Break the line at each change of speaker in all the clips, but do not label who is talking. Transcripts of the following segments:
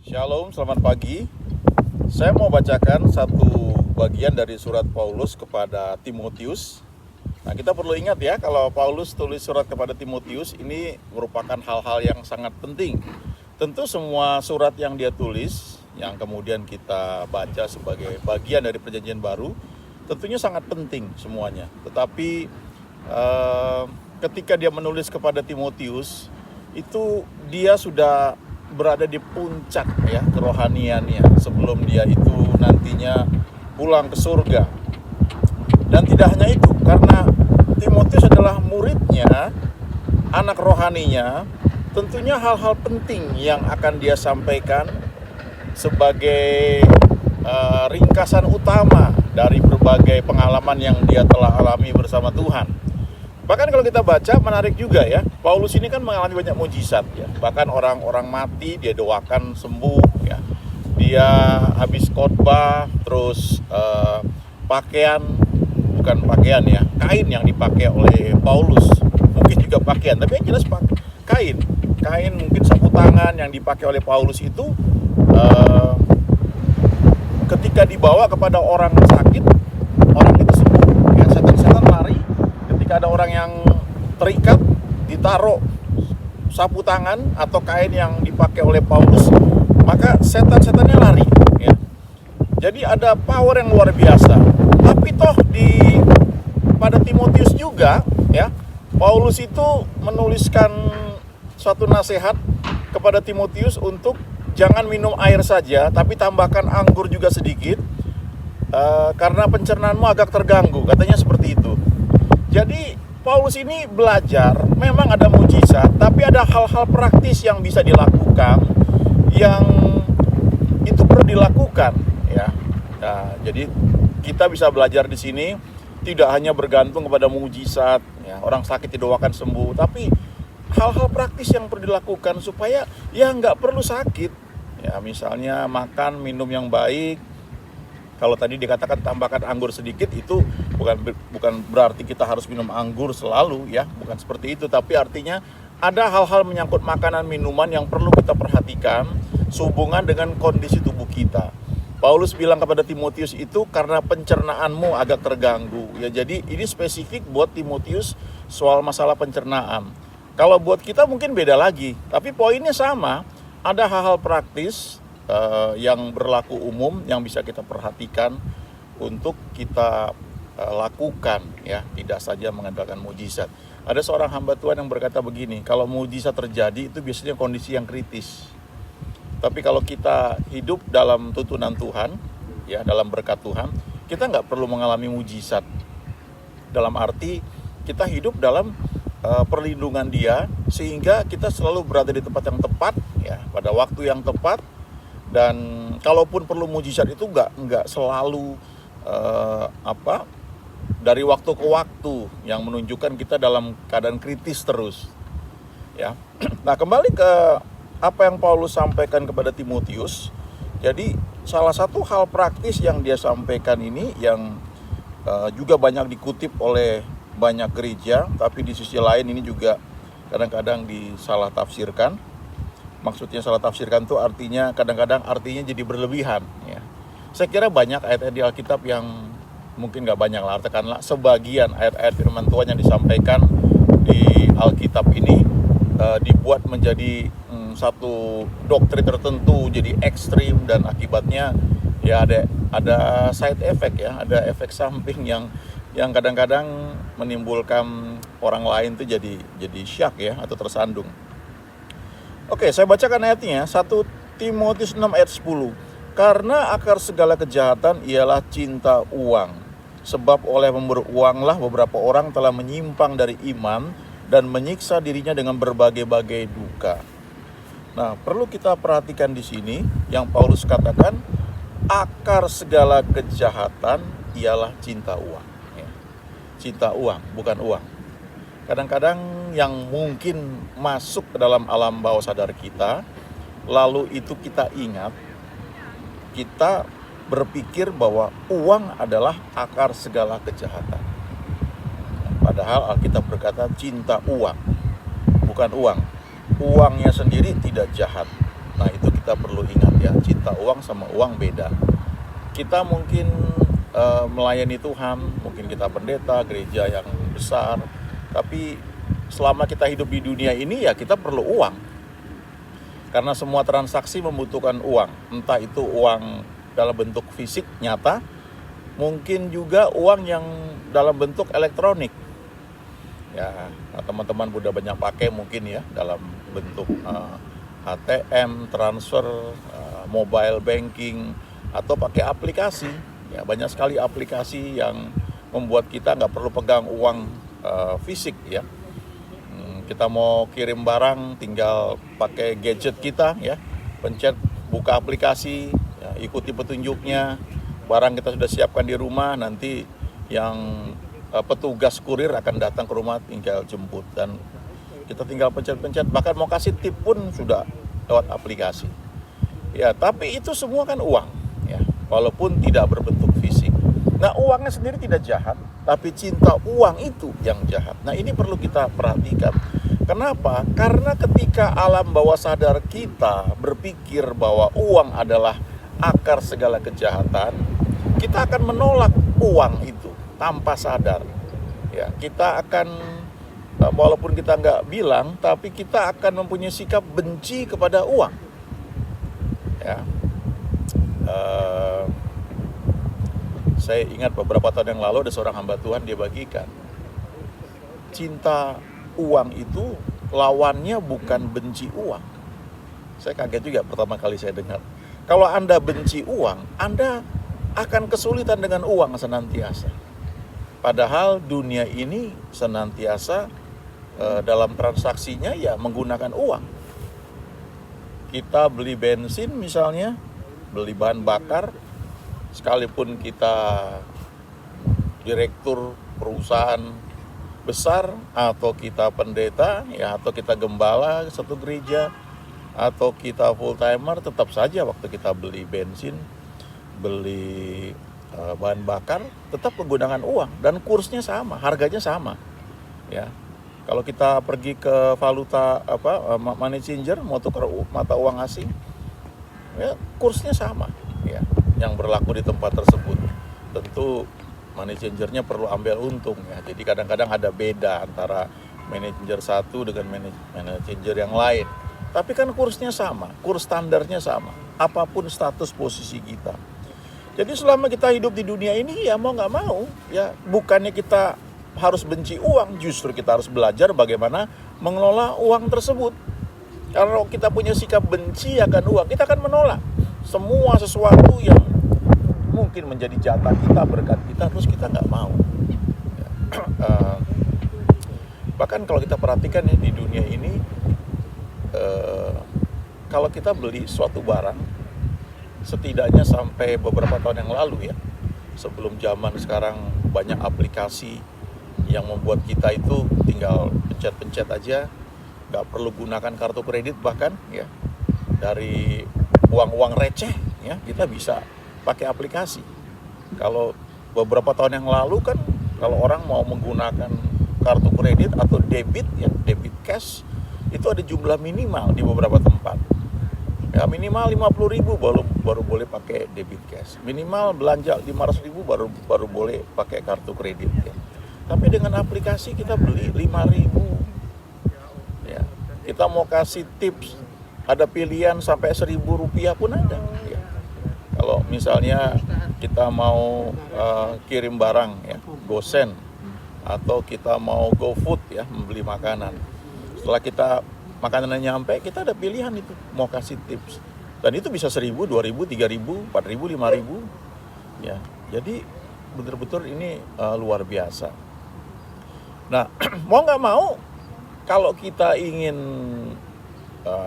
Shalom, selamat pagi. Saya mau bacakan satu bagian dari surat Paulus kepada Timotius. Nah, kita perlu ingat ya, kalau Paulus tulis surat kepada Timotius, ini merupakan hal-hal yang sangat penting. Tentu semua surat yang dia tulis, yang kemudian kita baca sebagai bagian dari perjanjian baru, tentunya sangat penting semuanya. Tetapi ketika dia menulis kepada Timotius, itu dia sudah berada di puncak ya kerohaniannya sebelum dia itu nantinya pulang ke surga. Dan tidak hanya itu, karena Timotius adalah muridnya, anak rohaninya, tentunya hal-hal penting yang akan dia sampaikan sebagai ringkasan utama dari berbagai pengalaman yang dia telah alami bersama Tuhan. Bahkan kalau kita baca, menarik juga ya, Paulus ini kan mengalami banyak mujizat ya. Bahkan orang-orang mati dia doakan sembuh ya. Dia habis khotbah, terus bukan pakaian ya, kain yang dipakai oleh Paulus, mungkin juga pakaian, tapi yang jelas kain mungkin sapu tangan yang dipakai oleh Paulus itu ketika dibawa kepada orang sakit, orang itu sembuh ya, setan-setan lari. Ketika ada orang yang terikat, ditaruh sapu tangan atau kain yang dipakai oleh Paulus, maka setan-setannya lari ya. Jadi ada power yang luar biasa. Tapi toh pada Timotius juga ya, Paulus itu menuliskan suatu nasihat kepada Timotius untuk jangan minum air saja, tapi tambahkan anggur juga sedikit, karena pencernaanmu agak terganggu, katanya seperti itu. Jadi Paulus ini belajar, memang ada mujizat, tapi ada hal-hal praktis yang bisa dilakukan, yang itu perlu dilakukan ya. Nah, jadi kita bisa belajar di sini tidak hanya bergantung kepada mujizat ya, orang sakit didoakan sembuh, tapi hal-hal praktis yang perlu dilakukan supaya ya nggak perlu sakit ya. Misalnya makan minum yang baik. Kalau tadi dikatakan tambahkan anggur sedikit, itu bukan berarti kita harus minum anggur selalu ya, bukan seperti itu, tapi artinya ada hal-hal menyangkut makanan minuman yang perlu kita perhatikan sehubungan dengan kondisi tubuh kita. Paulus bilang kepada Timotius itu karena pencernaanmu agak terganggu ya. Jadi ini spesifik buat Timotius soal masalah pencernaan. Kalau buat kita mungkin beda lagi, tapi poinnya sama. Ada hal-hal praktis yang berlaku umum yang bisa kita perhatikan untuk kita lakukan ya, tidak saja mengandalkan mujizat. Ada seorang hamba Tuhan yang berkata begini, kalau mujizat terjadi itu biasanya kondisi yang kritis. Tapi kalau kita hidup dalam tuntunan Tuhan ya, dalam berkat Tuhan, kita nggak perlu mengalami mujizat. Dalam arti kita hidup dalam perlindungan Dia, sehingga kita selalu berada di tempat yang tepat ya, pada waktu yang tepat. Dan kalaupun perlu mujizat itu nggak selalu dari waktu ke waktu yang menunjukkan kita dalam keadaan kritis terus ya. Nah, kembali ke apa yang Paulus sampaikan kepada Timotius. Jadi salah satu hal praktis yang dia sampaikan ini yang juga banyak dikutip oleh banyak gereja, tapi di sisi lain ini juga kadang-kadang disalah tafsirkan. Maksudnya salah tafsirkan itu artinya kadang-kadang artinya jadi berlebihan ya. Saya kira banyak ayat-ayat di Alkitab yang mungkin nggak banyak lah, katakanlah sebagian ayat-ayat firman Tuhan yang disampaikan di Alkitab ini dibuat menjadi satu doktrin tertentu, jadi ekstrim, dan akibatnya ya ada side effect ya, ada efek samping yang kadang-kadang menimbulkan orang lain tuh jadi syak ya, atau tersandung. Oke, saya bacakan ayatnya, 1 Timotius 6 ayat 10. Karena akar segala kejahatan ialah cinta uang. Sebab oleh memberi uanglah beberapa orang telah menyimpang dari iman dan menyiksa dirinya dengan berbagai-bagai duka. Nah, perlu kita perhatikan di sini yang Paulus katakan, akar segala kejahatan ialah cinta uang. Ya. Cinta uang, bukan uang. Kadang-kadang yang mungkin masuk ke dalam alam bawah sadar kita, lalu itu kita ingat, kita berpikir bahwa uang adalah akar segala kejahatan. Padahal Alkitab berkata cinta uang, bukan uang. Uangnya sendiri tidak jahat. Nah, itu kita perlu ingat ya, cinta uang sama uang beda. Kita mungkin melayani Tuhan, mungkin kita pendeta gereja yang besar, tapi selama kita hidup di dunia ini ya kita perlu uang. Karena semua transaksi membutuhkan uang, entah itu uang dalam bentuk fisik nyata, mungkin juga uang yang dalam bentuk elektronik. Ya, teman-teman udah banyak pakai mungkin ya, dalam bentuk ATM, transfer, mobile banking, atau pakai aplikasi. Ya, banyak sekali aplikasi yang membuat kita nggak perlu pegang uang fisik ya. Kita mau kirim barang tinggal pakai gadget kita ya, pencet buka aplikasi, ya, ikuti petunjuknya, barang kita sudah siapkan di rumah, nanti yang petugas kurir akan datang ke rumah tinggal jemput, dan kita tinggal pencet-pencet, bahkan mau kasih tip pun sudah lewat aplikasi. Ya, tapi itu semua kan uang ya, walaupun tidak berbentuk fisik. Nah, uangnya sendiri tidak jahat, tapi cinta uang itu yang jahat. Nah, ini perlu kita perhatikan. Kenapa? Karena ketika alam bawah sadar kita berpikir bahwa uang adalah akar segala kejahatan, kita akan menolak uang itu tanpa sadar. Ya, kita akan, walaupun kita nggak bilang, tapi kita akan mempunyai sikap benci kepada uang. Ya. Saya ingat beberapa tahun yang lalu ada seorang hamba Tuhan, dia bagikan, cinta uang itu lawannya bukan benci uang. Saya kaget juga pertama kali saya dengar. Kalau Anda benci uang, Anda akan kesulitan dengan uang senantiasa. Padahal dunia ini senantiasa dalam transaksinya ya menggunakan uang. Kita beli bensin misalnya, beli bahan bakar, sekalipun kita direktur perusahaan besar, atau kita pendeta ya, atau kita gembala satu gereja, atau kita full timer, tetap saja waktu kita beli bensin, beli bahan bakar, tetap menggunakan uang, dan kursnya sama, harganya sama ya. Kalau kita pergi ke valuta money changer, mau tukar mata uang asing ya, kursnya sama ya, yang berlaku di tempat tersebut. Tentu money changernya perlu ambil untung ya. Jadi kadang-kadang ada beda antara money changer satu dengan money changer yang lain. Tapi kan kursnya sama, kurs standarnya sama, apapun status posisi kita. Jadi selama kita hidup di dunia ini ya mau nggak mau ya, bukannya kita harus benci uang, justru kita harus belajar bagaimana mengelola uang tersebut. Kalau kita punya sikap benci akan uang, kita akan menolak semua sesuatu yang mungkin menjadi jatah kita, berkat kita, terus kita nggak mau. Bahkan kalau kita perhatikan ya, di dunia ini, kalau kita beli suatu barang, setidaknya sampai beberapa tahun yang lalu ya, sebelum zaman sekarang banyak aplikasi yang membuat kita itu tinggal pencet-pencet aja, nggak perlu gunakan kartu kredit bahkan ya, dari uang-uang receh ya kita bisa pakai aplikasi. Kalau beberapa tahun yang lalu kan, kalau orang mau menggunakan kartu kredit atau debit ya, debit cash, itu ada jumlah minimal di beberapa tempat. Ya minimal 50.000 baru boleh pakai debit cash. Minimal belanja 500.000 baru boleh pakai kartu kredit ya. Tapi dengan aplikasi kita beli 5.000. Ya. Kita mau kasih tips, ada pilihan sampai Rp1.000 pun ada ya. Kalau misalnya kita mau kirim barang ya, GoSend, atau kita mau GoFood ya, membeli makanan. Setelah kita makanannya nyampe, kita ada pilihan itu mau kasih tips. Dan itu bisa 1.000, 2.000, 3.000, 4.000, 5.000 ya. Jadi betul-betul ini luar biasa. Nah, mau nggak mau, kalau kita ingin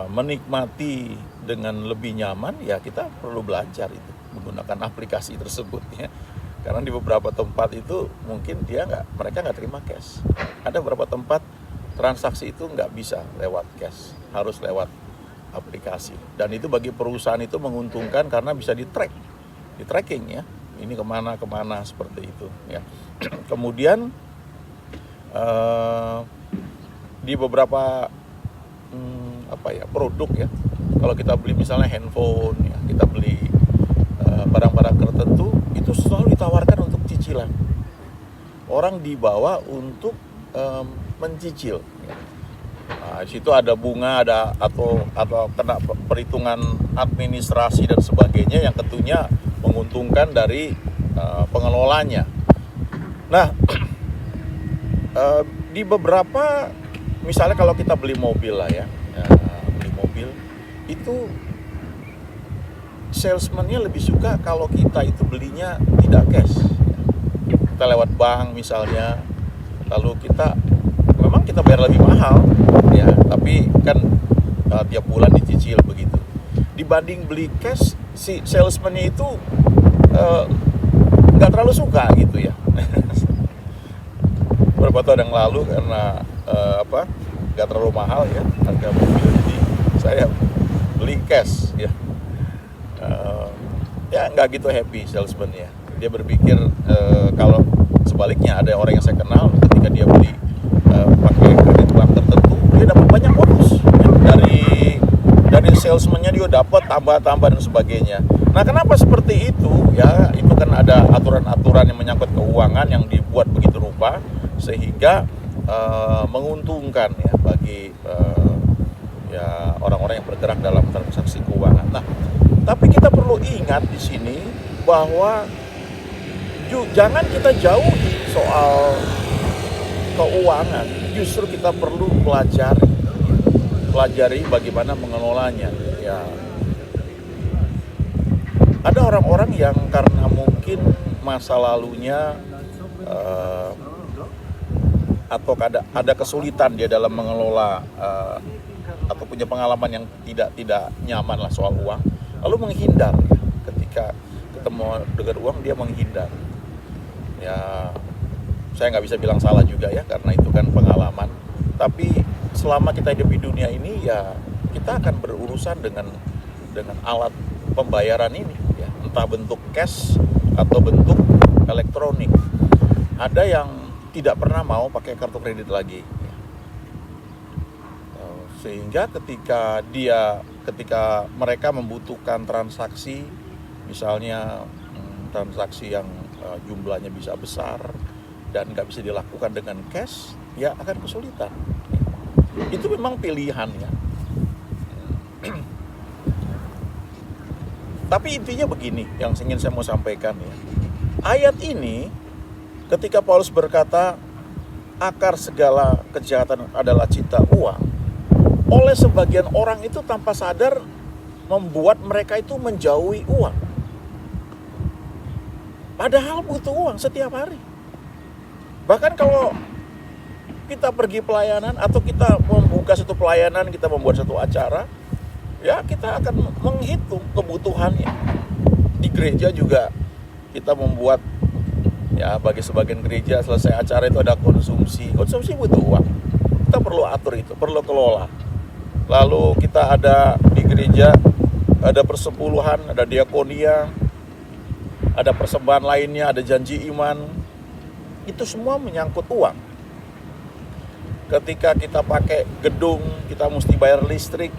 menikmati dengan lebih nyaman, ya kita perlu belajar itu menggunakan aplikasi tersebut ya. Karena di beberapa tempat itu mungkin mereka nggak terima cash. Ada beberapa tempat transaksi itu nggak bisa lewat cash, harus lewat aplikasi. Dan itu bagi perusahaan itu menguntungkan karena bisa di tracking ya. Ini kemana seperti itu ya. Kemudian di beberapa produk ya. Kalau kita beli misalnya handphone ya, kita beli barang-barang tertentu, itu selalu ditawarkan untuk cicilan. Orang dibawa untuk mencicil. Nah, di situ ada bunga, atau kena perhitungan administrasi dan sebagainya yang tentunya menguntungkan dari pengelolanya. Nah, di beberapa, misalnya kalau kita beli mobil lah ya, beli mobil itu salesman-nya lebih suka kalau kita itu belinya tidak cash. Kita lewat bank misalnya, lalu memang kita bayar lebih mahal ya, tapi kan tiap bulan dicicil begitu. Dibanding beli cash, si salesman-nya itu nggak terlalu suka gitu ya. Beberapa tahun yang lalu karena nggak terlalu mahal ya harga mobil, jadi saya beli cash ya. Ya nggak gitu happy salesman-nya. Dia berpikir kalau sebaliknya, ada orang yang saya kenal ketika dia beli pakai kredit bank tertentu, dia dapat banyak bonus ya. Dari salesman-nya dia dapat tambah dan sebagainya. Nah, kenapa seperti itu? Ya, itu kan ada aturan-aturan yang menyangkut keuangan yang dibuat begitu rupa sehingga menguntungkan ya bagi ya orang-orang yang bergerak dalam transaksi keuangan. Nah, tapi kita perlu ingat di sini bahwa jangan kita jauhi soal keuangan, justru kita perlu pelajari bagaimana mengelolanya. Ya, ada orang-orang yang karena mungkin masa lalunya atau ada kesulitan dia dalam mengelola atau punya pengalaman yang tidak nyaman lah soal uang, lalu menghindar ya. Ketika ketemu dengan uang dia menghindar. Ya, saya nggak bisa bilang salah juga ya, karena itu kan pengalaman. Tapi selama kita hidup di dunia ini ya, kita akan berurusan dengan alat pembayaran ini ya, entah bentuk cash atau bentuk elektronik. Ada yang tidak pernah mau pakai kartu kredit lagi ya. Sehingga ketika mereka membutuhkan transaksi, misalnya transaksi yang jumlahnya bisa besar dan nggak bisa dilakukan dengan cash, ya akan kesulitan. Itu memang pilihan ya. Tapi intinya begini yang ingin saya mau sampaikan ya. Ayat ini ketika Paulus berkata akar segala kejahatan adalah cinta uang, oleh sebagian orang itu tanpa sadar membuat mereka itu menjauhi uang. Padahal butuh uang setiap hari. Bahkan kalau kita pergi pelayanan atau kita membuka satu pelayanan, kita membuat satu acara, ya kita akan menghitung kebutuhannya. Di gereja juga kita membuat, ya bagi sebagian gereja selesai acara itu ada konsumsi butuh uang. Kita perlu atur itu, perlu kelola. Lalu kita ada di gereja, ada persepuluhan, ada diakonia, ada persembahan lainnya, ada janji iman. Itu semua menyangkut uang. Ketika kita pakai gedung, kita mesti bayar listrik.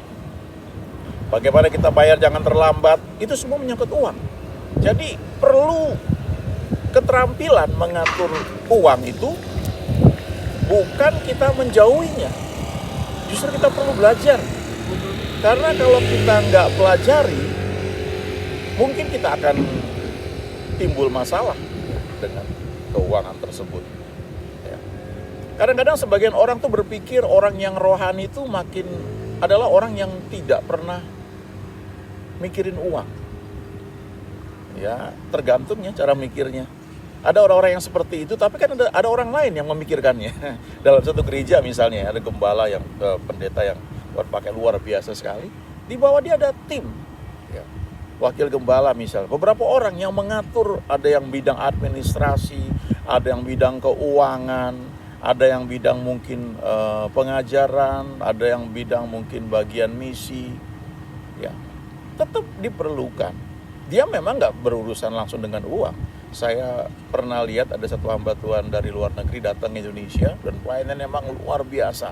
Bagaimana kita bayar jangan terlambat, itu semua menyangkut uang. Jadi perlu keterampilan mengatur uang itu, bukan kita menjauhinya. Justru kita perlu belajar. Karena kalau kita nggak pelajari, mungkin kita akan timbul masalah dengan keuangan tersebut. Ya. Kadang-kadang sebagian orang tuh berpikir orang yang rohani itu adalah orang yang tidak pernah mikirin uang. Ya, tergantung ya cara mikirnya. Ada orang-orang yang seperti itu, tapi kan ada orang lain yang memikirkannya. Dalam satu gereja misalnya ada gembala yang pendeta yang berpakaian luar biasa sekali. Di bawah dia ada tim. Ya. Wakil gembala misal, beberapa orang yang mengatur, ada yang bidang administrasi, ada yang bidang keuangan, ada yang bidang mungkin pengajaran, ada yang bidang mungkin bagian misi, ya tetap diperlukan. Dia memang nggak berurusan langsung dengan uang. Saya pernah lihat ada satu hamba Tuhan dari luar negeri datang ke Indonesia dan pelayanan memang luar biasa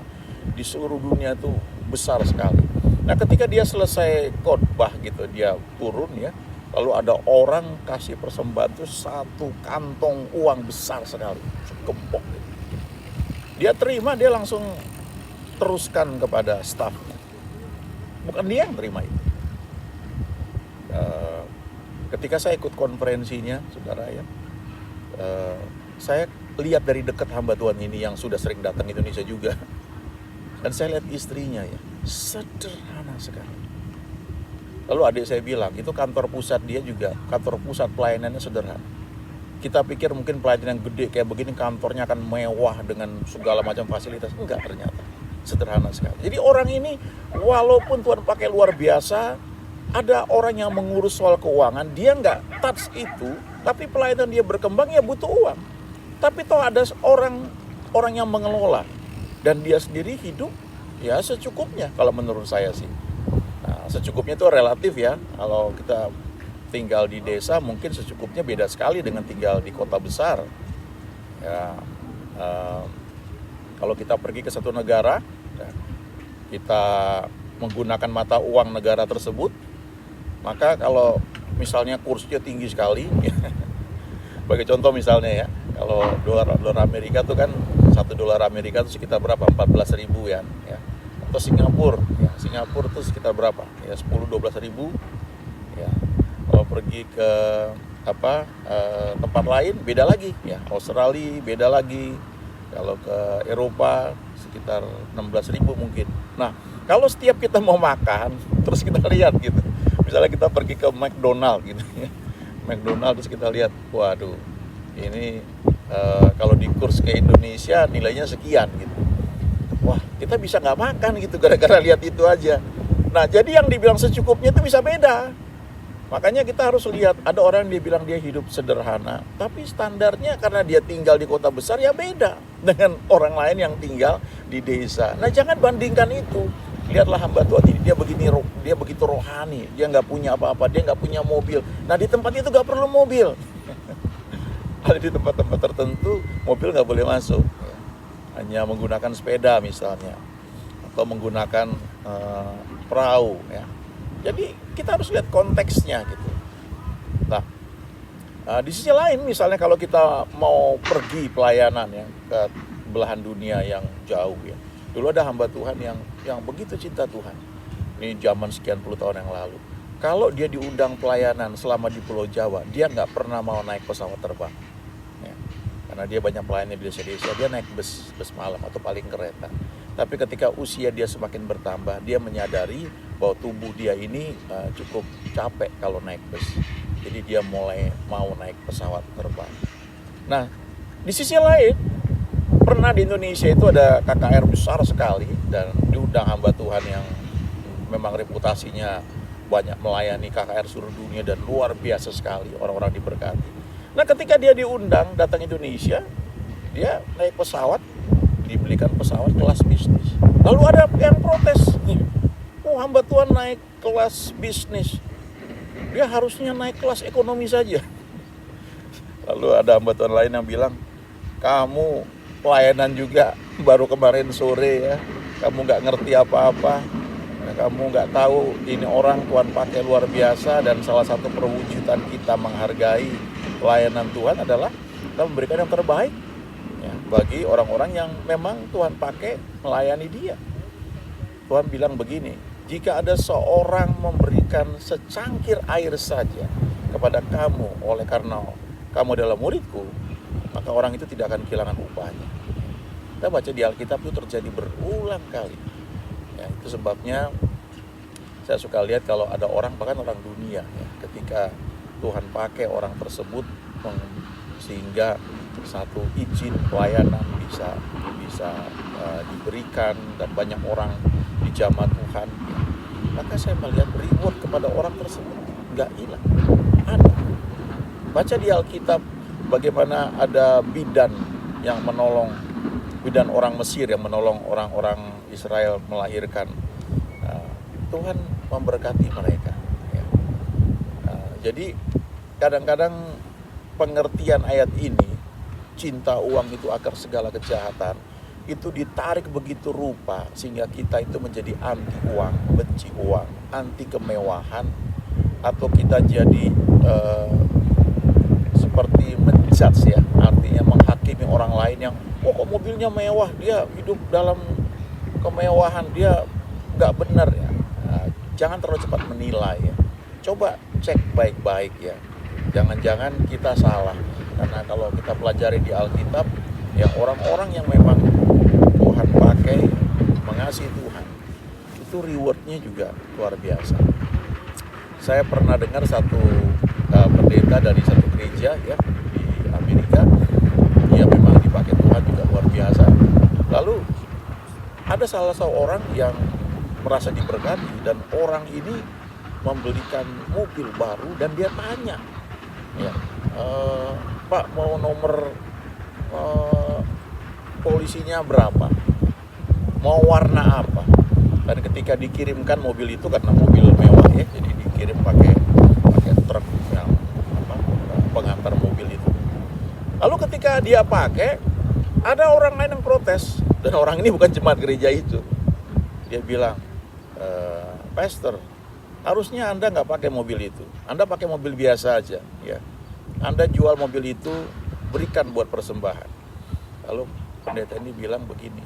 di seluruh dunia itu besar sekali. Nah ketika dia selesai khotbah gitu, dia turun ya, lalu ada orang kasih persembahan tuh satu kantong uang besar sekali, segembok gitu. Dia terima, dia langsung teruskan kepada stafnya. Bukan dia yang terima itu. Ketika saya ikut konferensinya, saudara ya, saya lihat dari dekat hamba Tuhan ini yang sudah sering datang ke Indonesia juga. Dan saya lihat istrinya ya, sederhana sekali. Lalu adik saya bilang, itu kantor pusat dia juga, kantor pusat pelayanannya sederhana. Kita pikir mungkin pelayanan yang gede kayak begini kantornya akan mewah dengan segala macam fasilitas. Enggak, ternyata sederhana sekali. Jadi orang ini walaupun Tuhan pakai luar biasa, ada orang yang mengurus soal keuangan, dia enggak touch itu, tapi pelayanan dia berkembang ya butuh uang. Tapi toh ada orang yang mengelola. Dan dia sendiri hidup ya secukupnya kalau menurut saya sih. Nah, secukupnya itu relatif ya. Kalau kita tinggal di desa mungkin secukupnya beda sekali dengan tinggal di kota besar. Ya, kalau kita pergi ke satu negara, ya, kita menggunakan mata uang negara tersebut, maka kalau misalnya kursnya tinggi sekali, bagi contoh misalnya ya, kalau dolar Amerika itu kan $1 Amerika itu sekitar berapa? 14.000 ya. Atau Singapura itu sekitar berapa? Ya 10-12 ribu. Ya. Kalau pergi ke tempat lain beda lagi ya. Australia beda lagi. Kalau ke Eropa sekitar 16.000 mungkin. Nah, kalau setiap kita mau makan terus kita lihat gitu. Misalnya kita pergi ke McDonald gitu ya. McDonald terus kita lihat, waduh, ini kalau di kurs ke Indonesia nilainya sekian gitu. Wah, kita bisa nggak makan gitu gara-gara lihat itu aja. Nah, jadi yang dibilang secukupnya itu bisa beda. Makanya kita harus lihat, ada orang yang dibilang dia hidup sederhana, tapi standarnya karena dia tinggal di kota besar ya beda dengan orang lain yang tinggal di desa. Nah, jangan bandingkan itu. Lihatlah hamba Tuhan ini, dia begitu rohani, dia nggak punya apa-apa, dia nggak punya mobil. Nah, di tempat itu nggak perlu mobil. Ada di tempat-tempat tertentu mobil nggak boleh masuk, hanya menggunakan sepeda misalnya, atau menggunakan perahu ya. Jadi kita harus lihat konteksnya gitu. Nah, di sisi lain misalnya kalau kita mau pergi pelayanan ya ke belahan dunia yang jauh ya. Dulu ada hamba Tuhan yang begitu cinta Tuhan. Ini zaman sekian puluh tahun yang lalu. Kalau dia diundang pelayanan selama di Pulau Jawa, dia nggak pernah mau naik pesawat terbang. Ya. Karena dia banyak pelayanan di desa-desa, dia naik bus malam atau paling kereta. Tapi ketika usia dia semakin bertambah, dia menyadari bahwa tubuh dia ini cukup capek kalau naik bus. Jadi dia mulai mau naik pesawat terbang. Nah, di sisi lain, pernah di Indonesia itu ada KKR besar sekali dan diundang hamba Tuhan yang memang reputasinya banyak melayani KKR seluruh dunia dan luar biasa sekali, orang-orang diberkati. Nah, ketika dia diundang datang Indonesia, dia naik pesawat, dibelikan pesawat kelas bisnis. Lalu ada yang protes, oh hamba Tuhan naik kelas bisnis, dia harusnya naik kelas ekonomi saja. Lalu ada hamba Tuhan lain yang bilang, kamu pelayanan juga baru kemarin sore ya, kamu nggak ngerti apa-apa, kamu nggak tahu ini orang Tuhan pakai luar biasa, dan salah satu perwujudan kita menghargai pelayanan Tuhan adalah kita memberikan yang terbaik ya, bagi orang-orang yang memang Tuhan pakai melayani dia. Tuhan bilang begini, jika ada seorang memberikan secangkir air saja kepada kamu oleh karena kamu adalah muridku, maka orang itu tidak akan kehilangan upahnya. Kita baca di Alkitab itu terjadi berulang kali. Ya, itu sebabnya saya suka lihat kalau ada orang, bahkan orang dunia ya, ketika Tuhan pakai orang tersebut sehingga satu izin pelayanan bisa diberikan dan banyak orang dijamah Tuhan, ya, maka saya melihat reward kepada orang tersebut nggak hilang, ada. Baca di Alkitab bagaimana ada bidan orang Mesir yang menolong orang-orang Israel melahirkan. Tuhan memberkati mereka ya. Jadi kadang-kadang pengertian ayat ini, cinta uang itu akar segala kejahatan, itu ditarik begitu rupa sehingga kita itu menjadi anti uang, benci uang, anti kemewahan, atau kita jadi seperti menjudge ya, artinya menghakimi orang lain yang kok mobilnya mewah, dia hidup dalam kemewahan, dia nggak benar ya. Nah, jangan terlalu cepat menilai ya. Coba cek baik-baik ya. Jangan-jangan kita salah. Karena kalau kita pelajari di Alkitab, ya orang-orang yang memang Tuhan pakai mengasihi Tuhan, itu rewardnya juga luar biasa. Saya pernah dengar satu pendeta dari satu gereja ya di Amerika, dia memang dipakai Tuhan juga luar biasa. Lalu ada salah seorang yang merasa diberkati dan orang ini membelikan mobil baru dan dia tanya, ya, Pak mau nomor polisinya berapa? Mau warna apa? Dan ketika dikirimkan mobil itu, karena mobil mewah ya, jadi dikirim pakai truk yang pengantar mobil itu. Lalu ketika dia pakai, ada orang lain yang protes, dan orang ini bukan jemaat gereja itu. Dia bilang, Pastor, harusnya Anda nggak pakai mobil itu, Anda pakai mobil biasa aja, ya. Anda jual mobil itu, berikan buat persembahan. Lalu pendeta ini bilang begini,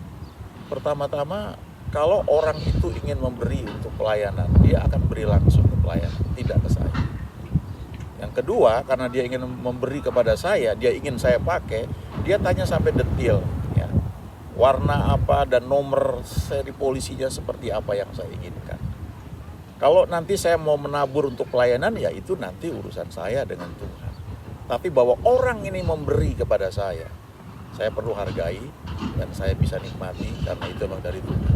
pertama-tama kalau orang itu ingin memberi untuk pelayanan, dia akan beri langsung ke pelayanan, tidak ke saya. Yang kedua, karena dia ingin memberi kepada saya, dia ingin saya pakai, dia tanya sampai detail, ya, warna apa dan nomor seri polisinya seperti apa yang saya inginkan. Kalau nanti saya mau menabur untuk pelayanan, ya itu nanti urusan saya dengan Tuhan. Tapi bahwa orang ini memberi kepada saya perlu hargai dan saya bisa nikmati karena itu memang dari Tuhan.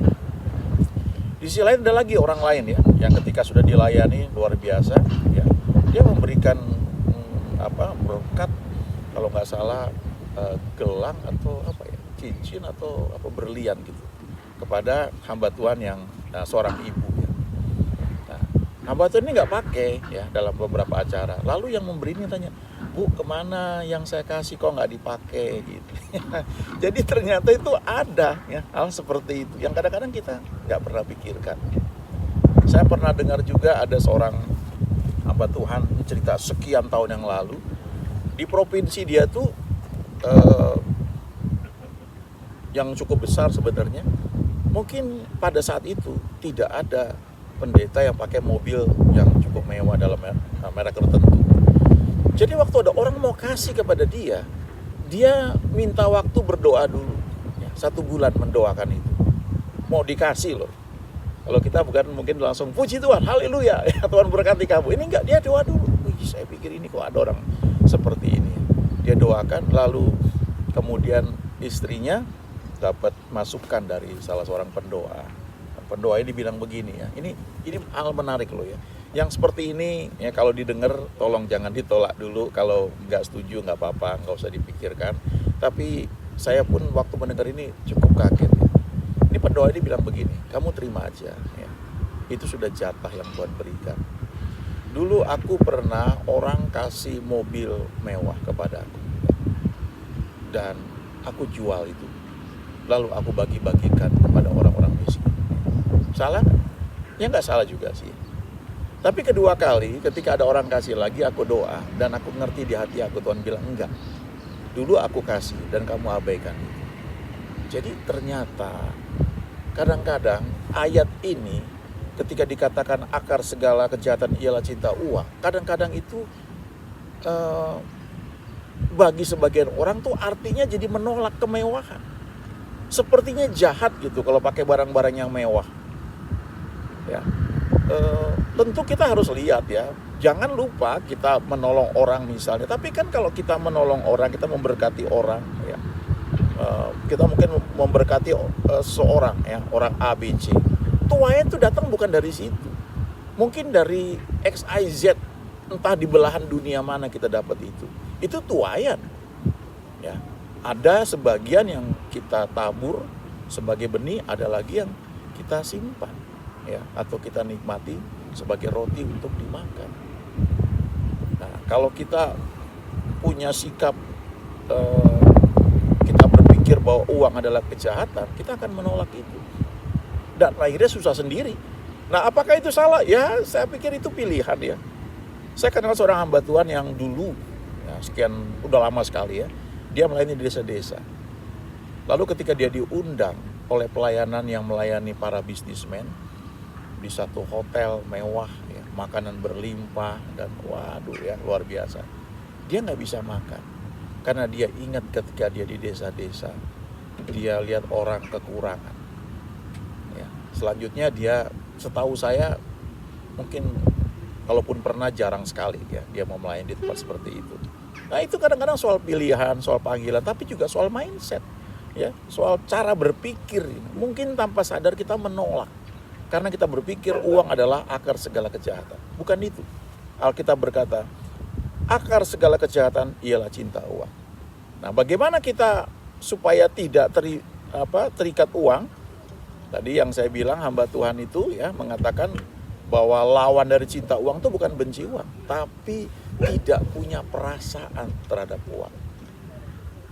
Di sisi lain ada lagi orang lain ya, yang ketika sudah dilayani luar biasa, ya, dia memberikan berkat, kalau nggak salah gelang atau cincin atau berlian gitu kepada hamba Tuhan yang seorang ibu. Ya. Nah, hamba Tuhan ini nggak pakai ya dalam beberapa acara. Lalu yang memberi ini tanya, Bu, kemana yang saya kasih kok nggak dipakai gitu. Jadi ternyata itu ada ya hal seperti itu yang kadang-kadang kita nggak pernah pikirkan. Saya pernah dengar juga ada seorang hamba Tuhan cerita sekian tahun yang lalu di provinsi dia tuh yang cukup besar sebenarnya. Mungkin pada saat itu tidak ada pendeta yang pakai mobil yang cukup mewah dalam merek tertentu. Jadi waktu ada orang mau kasih kepada dia minta waktu berdoa dulu, ya, 1 bulan mendoakan itu. Mau dikasih loh. Kalau kita bukan mungkin langsung puji Tuhan, haleluya, ya, Tuhan berkati kamu. Ini enggak, dia doa dulu. Wih, saya pikir ini kok ada orang seperti ini. Dia doakan, lalu kemudian istrinya dapat masukan dari salah seorang pendoa. Pendoa ini bilang begini ya, ini hal menarik loh ya. Yang seperti ini ya kalau didengar tolong jangan ditolak dulu, kalau nggak setuju nggak apa-apa, nggak usah dipikirkan. Tapi saya pun waktu mendengar ini cukup kaget. Ini pendoa ini bilang begini, kamu terima aja ya. Itu sudah jatah yang Tuhan berikan. Dulu aku pernah orang kasih mobil mewah kepada aku. Dan aku jual itu. Lalu aku bagi-bagikan kepada orang-orang miskin. Salah nggak? Ya nggak salah juga sih. Tapi kedua kali ketika ada orang kasih lagi, aku doa dan aku ngerti di hati aku, Tuhan bilang enggak. Dulu aku kasih dan kamu abaikan itu. Jadi ternyata kadang-kadang ayat ini ketika dikatakan akar segala kejahatan ialah cinta uang, kadang-kadang itu bagi sebagian orang tuh artinya jadi menolak kemewahan. Sepertinya jahat gitu kalau pakai barang-barang yang mewah. Ya. Tentu kita harus lihat ya, jangan lupa kita menolong orang misalnya. Tapi kan kalau kita menolong orang, kita memberkati orang ya, kita mungkin memberkati seorang ya, orang A, B, C. Tuayan itu datang bukan dari situ, mungkin dari X, Y, Z, entah di belahan dunia mana kita dapat itu tuayan ya. Ada sebagian yang kita tabur sebagai benih, ada lagi yang kita simpan ya, atau kita nikmati sebagai roti untuk dimakan. Nah, kalau kita punya sikap kita berpikir berpikir bahwa uang adalah kejahatan, kita akan menolak itu. Dan akhirnya susah sendiri. Nah, apakah itu salah? Ya, saya pikir itu pilihan ya. Saya kenal seorang hamba Tuhan yang dulu, ya, udah lama sekali ya, dia melayani di desa-desa. Lalu ketika dia diundang oleh pelayanan yang melayani para bisnismen di satu hotel mewah, ya, makanan berlimpah dan waduh ya luar biasa. Dia nggak bisa makan karena dia ingat ketika dia di desa-desa, dia lihat orang kekurangan. Ya, selanjutnya dia, setahu saya, mungkin kalaupun pernah jarang sekali ya dia mau melayani di tempat seperti itu. Nah itu kadang-kadang soal pilihan, soal panggilan, tapi juga soal mindset, ya, soal cara berpikir. Mungkin tanpa sadar kita menolak karena kita berpikir uang adalah akar segala kejahatan. Bukan itu. Alkitab berkata, akar segala kejahatan ialah cinta uang. Nah, bagaimana kita supaya tidak terikat uang? Tadi yang saya bilang hamba Tuhan itu ya mengatakan bahwa lawan dari cinta uang itu bukan benci uang, tapi tidak punya perasaan terhadap uang.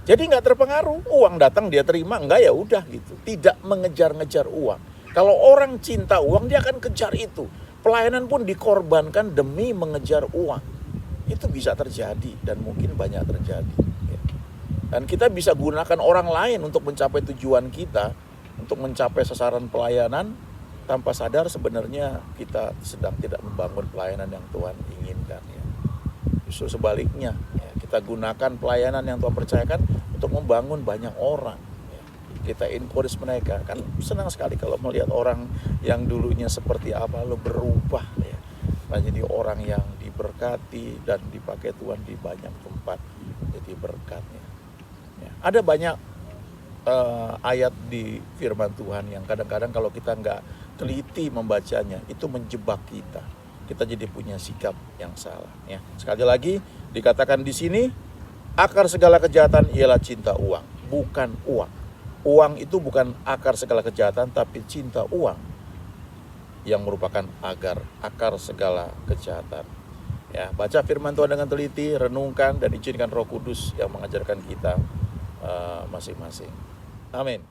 Jadi nggak terpengaruh, uang datang dia terima, enggak ya udah gitu. Tidak mengejar-ngejar uang. Kalau orang cinta uang dia akan kejar itu. Pelayanan pun dikorbankan demi mengejar uang. Itu bisa terjadi dan mungkin banyak terjadi. Dan kita bisa gunakan orang lain untuk mencapai tujuan kita, untuk mencapai sasaran pelayanan, tanpa sadar sebenarnya kita sedang tidak membangun pelayanan yang Tuhan inginkan. Ya. Justru sebaliknya, ya, kita gunakan pelayanan yang Tuhan percayakan untuk membangun banyak orang. Ya. Kita encourage mereka, kan senang sekali kalau melihat orang yang dulunya seperti apa lalu berubah. Ya. Menjadi orang yang diberkati dan dipakai Tuhan di banyak tempat jadi berkatnya. Ya, ada banyak ayat di firman Tuhan yang kadang-kadang kalau kita nggak teliti membacanya itu menjebak kita. Kita jadi punya sikap yang salah. Ya. Sekali lagi dikatakan di sini akar segala kejahatan ialah cinta uang, bukan uang. Uang itu bukan akar segala kejahatan, tapi cinta uang yang merupakan akar segala kejahatan. Ya, baca firman Tuhan dengan teliti, renungkan dan izinkan Roh Kudus yang mengajarkan kita masing-masing. Amin.